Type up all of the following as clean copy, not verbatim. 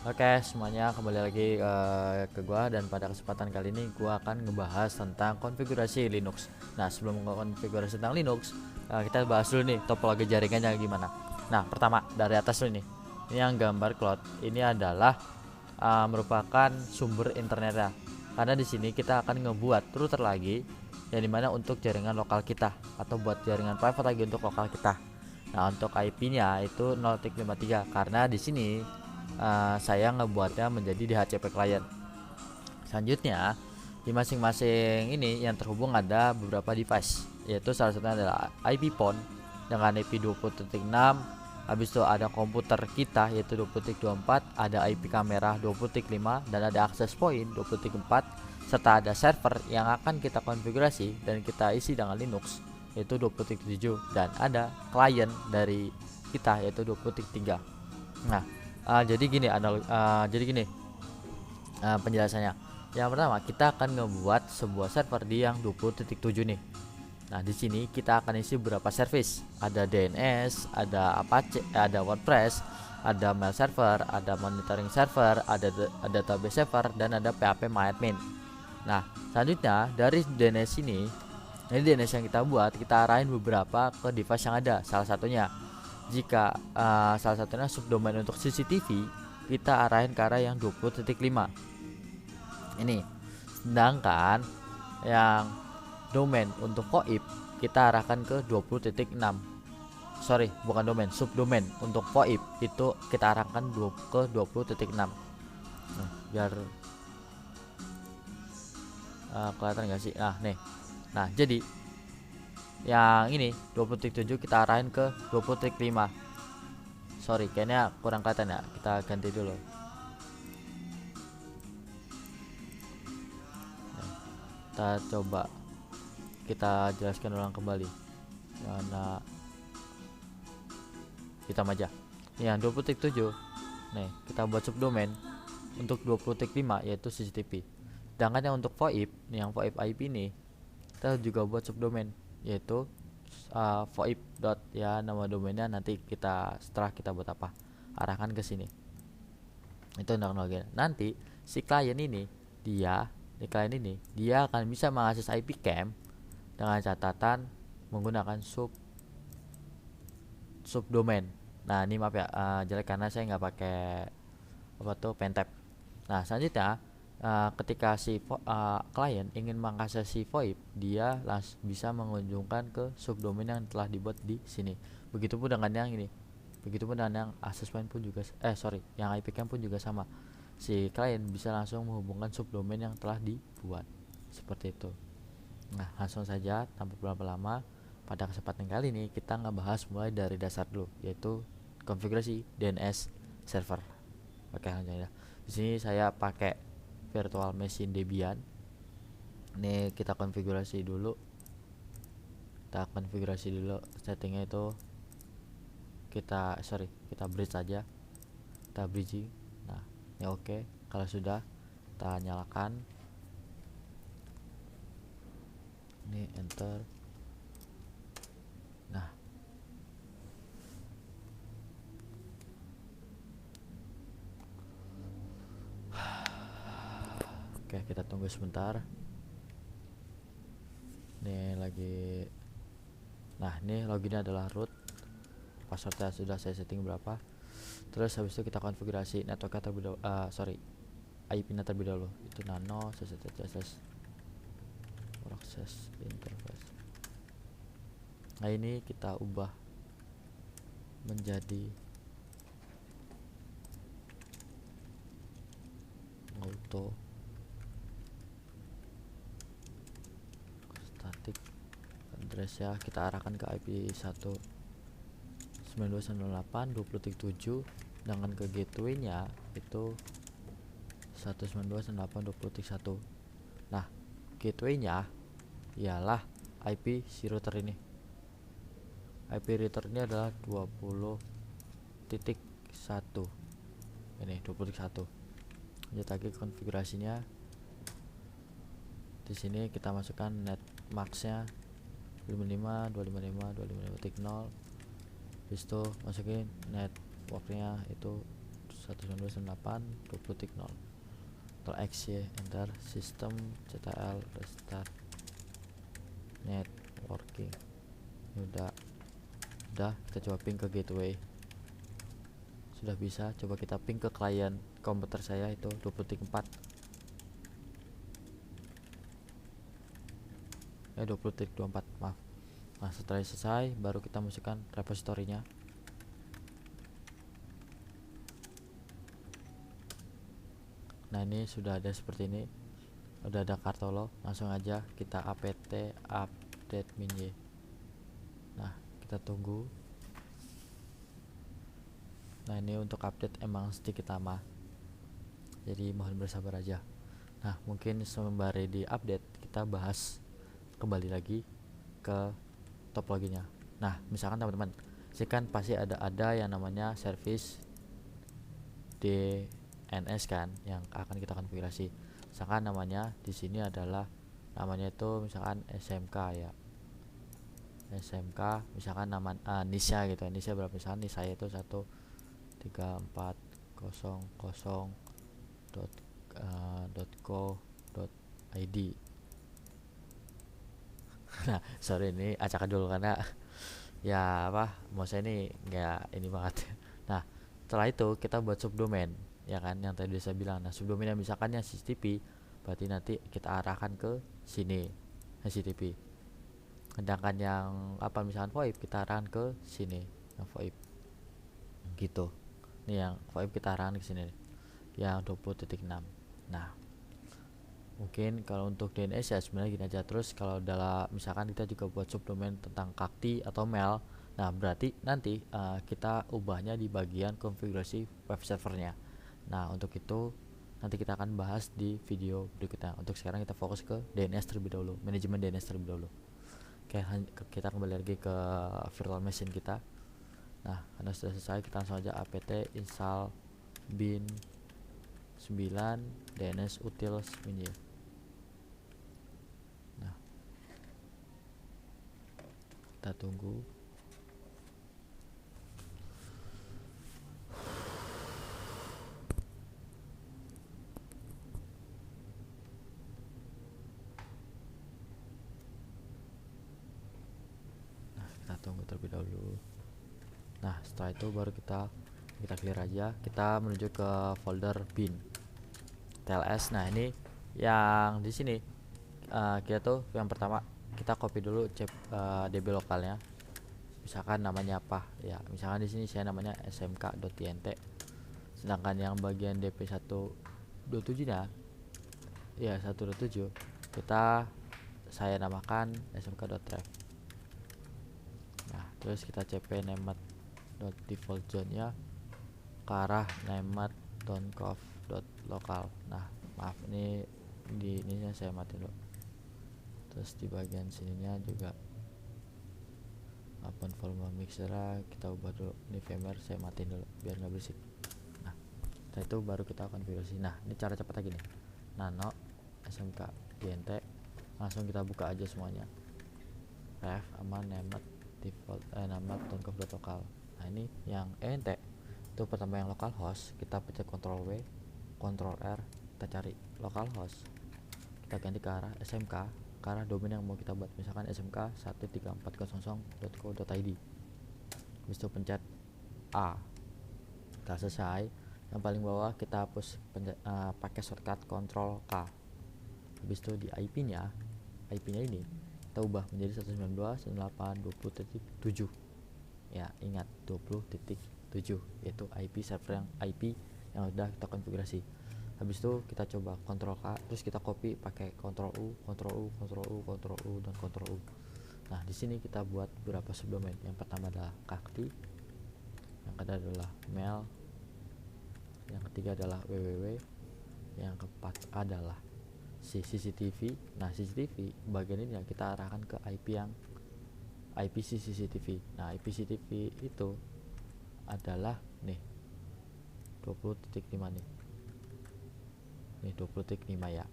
Oke, semuanya kembali lagi ke gua, dan pada kesempatan kali ini gua akan ngebahas tentang konfigurasi Linux. Nah, sebelum konfigurasi tentang Linux, kita bahas dulu nih topologi jaringannya gimana. Nah, pertama dari atas dulu nih. Ini yang gambar cloud. Ini adalah merupakan sumber internetnya. Karena di sini kita akan ngebuat router lagi yang dimana untuk jaringan lokal kita atau buat jaringan private lagi untuk lokal kita. Nah, untuk IP-nya itu 0.53 karena di sini saya ngebuatnya menjadi DHCP client. Selanjutnya, di masing-masing ini yang terhubung ada beberapa device, yaitu salah satunya adalah IP phone dengan IP 20.6. Habis itu ada komputer kita yaitu 20.24, ada IP kamera 20.5, dan ada access point 20.4, serta ada server yang akan kita konfigurasi dan kita isi dengan Linux yaitu 20.7, dan ada klien dari kita yaitu 20.3. Nah, jadi gini penjelasannya. Yang pertama, kita akan ngebuat sebuah server di yang 20.7 nih. Nah, di sini kita akan isi beberapa service. Ada DNS, ada Apache, ada WordPress, ada mail server, ada monitoring server, ada database server, dan ada php-myadmin. Nah, selanjutnya dari DNS ini DNS yang kita buat, kita arahin beberapa ke device yang ada. Salah satunya, jika salah satunya subdomain untuk CCTV, kita arahin ke arah yang 20.5 ini. Sedangkan yang domain untuk VoIP kita arahkan ke 20.6. Sorry, bukan domain, subdomain untuk VoIP itu kita arahkan ke 20.6. Nah, biar kelihatan gak sih? Nah, nih. Nah, jadi yang ini 20.7 kita arahin ke 20.5. Sorry, kayaknya kurang kelihatan ya. Kita ganti dulu. Kita coba kita jelaskan ulang kembali. Mana hitam aja. Yang 20.7. Nih, kita buat subdomain untuk 20.5 yaitu CCTV. Sedangkan yang untuk VoIP, nih yang VoIP IP ini kita juga buat subdomain yaitu VoIP dot, ya nama domainnya nanti kita setelah kita buat apa arahkan ke sini. Itu teknologi. Nanti si klien ini dia di klien ini dia akan bisa mengakses IP cam dengan catatan menggunakan subdomain. Nah, ini maaf ya jelek karena saya nggak pakai apa tuh pentap. Nah, selanjutnya ketika si klien ingin mengakses si VoIP, dia bisa mengunjungkan ke subdomain yang telah dibuat di sini. Begitupun dengan yang ini. Begitupun dengan yang access point pun juga yang IP cam pun juga sama. Si klien bisa langsung menghubungkan subdomain yang telah dibuat. Seperti itu. Nah, langsung saja tanpa berlama-lama, pada kesempatan kali ini kita ngebahas mulai dari dasar dulu, yaitu konfigurasi DNS server. Oke, lanjut ya. Di sini saya pakai virtual machine Debian. Ini kita konfigurasi dulu. Settingnya itu kita bridge saja. Kita bridging. Nah, ini oke. Kalau sudah, kita nyalakan. Ini enter. Nah, oke, kita tunggu sebentar. Ini lagi. Nah, ini loginnya adalah root. Passwordnya sudah saya setting berapa. Terus habis itu kita konfigurasi networknya terlebih dahulu. IP-nya terlebih dahulu. Itu nano access interface. Nah, ini kita ubah menjadi auto static address ya. Kita arahkan ke IP 192.168.20.7, dengan ke gateway-nya itu 192.168.20.1. Nah, gateway-nya ialah IP si router ini. IP router ini adalah 20.1. Ini 20.1. Lanjut lagi konfigurasinya. Di sini kita masukkan net max-nya 255 255 255.0. Habis itu masukin networknya itu 192.168.20.0. Ctrl X ya, enter, sistem ctl restart networking. Udah kita coba ping ke gateway. Sudah bisa, coba kita ping ke klien komputer saya itu 20.4 20.24, maaf. Nah, setelah selesai baru kita masukkan repositorinya. Nah, ini sudah ada seperti ini, udah ada kartolo. Langsung aja kita apt update min-y. Nah, kita tunggu. Nah, ini untuk update emang sedikit lama, jadi mohon bersabar aja. Nah, mungkin sembari di update kita bahas kembali lagi ke topologinya. Nah, misalkan teman-teman, sih kan pasti ada yang namanya service DNS kan yang akan kita konfigurasi. Misalkan namanya di sini adalah namanya itu misalkan SMK ya. SMK misalkan nama NISA gitu. NISA berapa, misalkan NISA itu 13400.co.id. Nah, sorry ini acak dulu karena ya apa, mau saya ini nggak ini banget. Nah, setelah itu kita buat subdomain ya kan, yang tadi saya bilang. Nah, subdomain yang misalkan yang CTP, berarti nanti kita arahkan ke sini CTP. Sedangkan yang apa misalkan VoIP, kita arahkan ke sini yang VoIP gitu. Nih yang VoIP kita arahkan ke sini yang 20.6. Nah, mungkin kalau untuk DNS ya sebenarnya gini aja. Terus kalau dalam misalkan kita juga buat subdomain tentang kakti atau mail, nah berarti nanti kita ubahnya di bagian konfigurasi web servernya. Nah, untuk itu nanti kita akan bahas di video berikutnya. Untuk sekarang kita fokus ke DNS terlebih dahulu, manajemen DNS terlebih dahulu. Oke, kita kembali lagi ke virtual machine kita. Nah, karena sudah selesai, kita langsung aja apt install bin 9 DNS utils min-y. Nah, kita tunggu. Nah, kita tunggu terlebih dahulu. Nah, setelah itu baru kita clear aja. Kita menuju ke folder bin TLS. Nah, ini yang di sini kita tuh yang pertama kita copy dulu DB lokalnya. Misalkan namanya apa ya, misalkan di sini saya namanya smk.tnt. Sedangkan yang bagian dp127 nya ya 127 saya namakan smk.ref. Nah, terus kita cp named.default zone nya ke arah named.conf.local. Nah, maaf ini di ininya saya mati dulu. Terus di bagian sininya juga open volume mixer kita ubah dulu. Ini VMware saya matiin dulu biar nggak berisik. Nah, setelah itu baru kita konfigurasi. Nah, ini cara cepatnya gini, nano smk dnt, langsung kita buka aja semuanya, ref aman named default named.conf.local. Nah, ini yang ent itu pertama yang localhost, kita pencet Ctrl W Ctrl R, kita cari localhost, kita ganti ke arah SMK, ke arah domain yang mau kita buat, misalkan smk 13400.co.id. habis itu pencet A. Setelah selesai, yang paling bawah kita hapus pakai shortcut Ctrl K. Habis itu di IP nya ini kita ubah menjadi 192.168.20.7 ya, ingat 20.7 yaitu IP server yang udah kita konfigurasi. Habis itu kita coba Ctrl K, terus kita copy pakai Ctrl U, Ctrl U, Ctrl U, Ctrl U, dan Ctrl U. Nah, di sini kita buat beberapa subdomain. Yang pertama adalah kakti, yang kedua adalah mail, yang ketiga adalah www, yang keempat adalah CCTV. Nah, CCTV bagian ini yang kita arahkan ke IP yang IPC CCTV. Nah, IP CCTV itu adalah nih 20.5 nih. Nih 20.5 ya.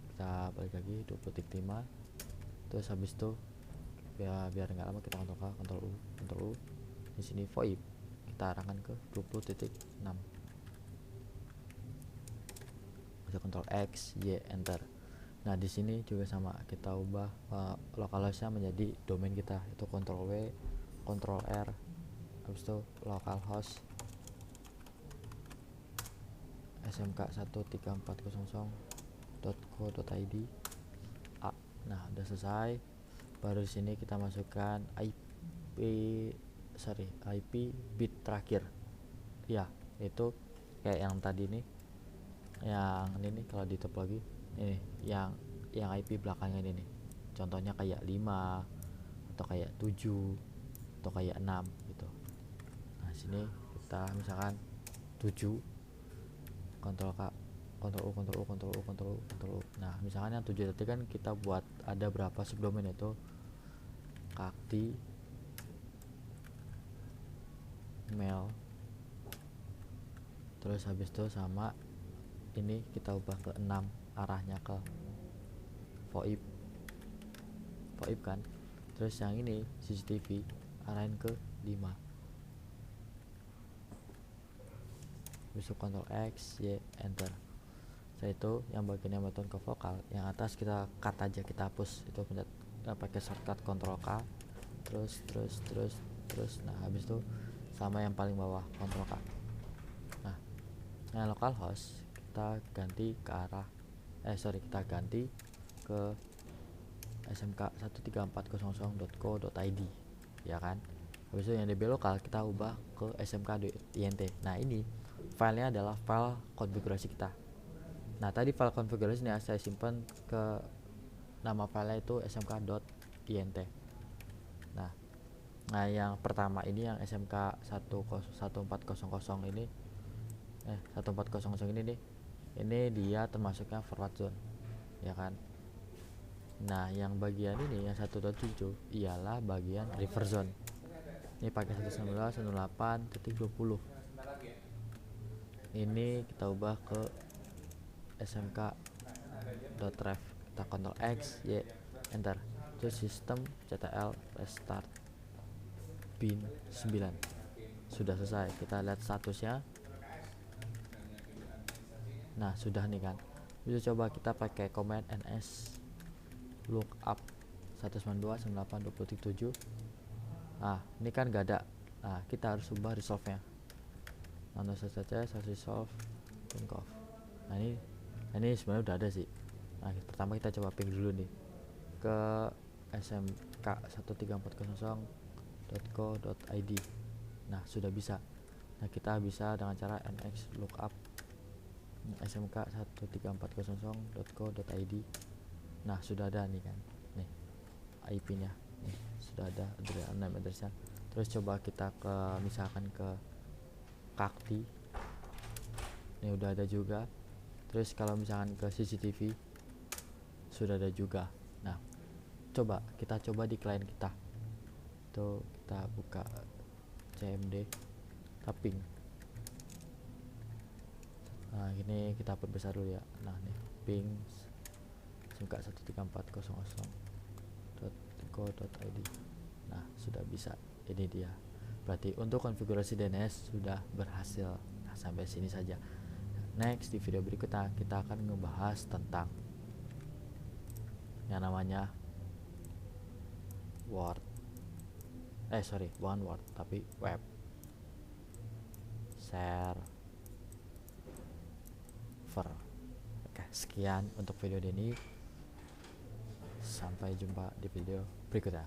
Kita balik lagi 20.5. Terus habis itu biar nggak lama kita Ctrl U. Di sini VoIP kita arahkan ke 20.6. bisa Ctrl X Y enter. Nah di sini juga sama, kita ubah localhost-nya menjadi domain kita, itu Ctrl W Ctrl R, habis itu localhost smk13400.co.id A. Nah udah selesai. Baru di sini kita masukkan IP bit terakhir ya, itu kayak yang tadi nih, yang ini nih, kalau di topologi ini yang IP belakangnya ini nih, contohnya kayak 5 atau kayak 7 atau kayak 6 gitu. Nah sini kita misalkan 7, Ctrl K, Ctrl U, Ctrl U, Ctrl U, Ctrl U, Ctrl U. Nah misalkan yang 7 tadi kan kita buat ada berapa subdomain, itu kakti mail, terus habis itu sama ini kita ubah ke 6, arahnya ke VoIP kan. Terus yang ini CCTV arahin ke 5, besok Ctrl X Y enter. Setelah itu yang bagian yang button ke vokal yang atas kita cut aja, kita hapus, itu pencet pakai shortcut Ctrl K, terus nah habis itu sama yang paling bawah Ctrl K. Nah yang localhost kita ganti ke arah kita ganti ke smk13400.co.id ya kan. Habis itu yang DB lokal kita ubah ke smk.int. Nah ini filenya adalah file konfigurasi kita. Nah tadi file konfigurasi ini saya simpan ke nama filenya itu smk.int. Nah yang pertama ini yang smk1400 ini 1400 ini nih, ini dia termasuknya forward zone ya kan. Nah yang bagian ini yang 1.7 ialah bagian reverse zone. Ini pakai 119.108.20. Ini kita ubah ke smk.ref, kita Ctrl X Y enter. Terus sistem ctl restart bin 9. Sudah selesai, kita lihat statusnya. Nah sudah nih kan. Bisa coba kita pakai command ns lookup 192.168.20.7. Nah ini kan gak ada. Nah kita harus ubah resolve nya, nano saja resolve conf. Nah ini sebenarnya udah ada sih. Nah pertama kita coba ping dulu nih ke smk13400.co.id. Nah sudah bisa. Nah kita bisa dengan cara nx lookup smk13400.co.id. Nah sudah ada nih kan, nih IP nya nih sudah ada address-nya. Terus coba kita ke misalkan ke kakti, ini udah ada juga. Terus kalau misalkan ke CCTV sudah ada juga. Nah kita coba di klien kita itu, kita buka cmd tapping. Nah ini kita perbesar dulu ya. Nah nih ping smk13400.co.id. Nah sudah bisa, ini dia. Berarti untuk konfigurasi DNS sudah berhasil. Nah sampai sini saja. Next di video berikutnya kita akan ngebahas tentang yang namanya Word, bukan Word tapi web server. Oke, sekian untuk video ini. Sampai jumpa di video berikutnya.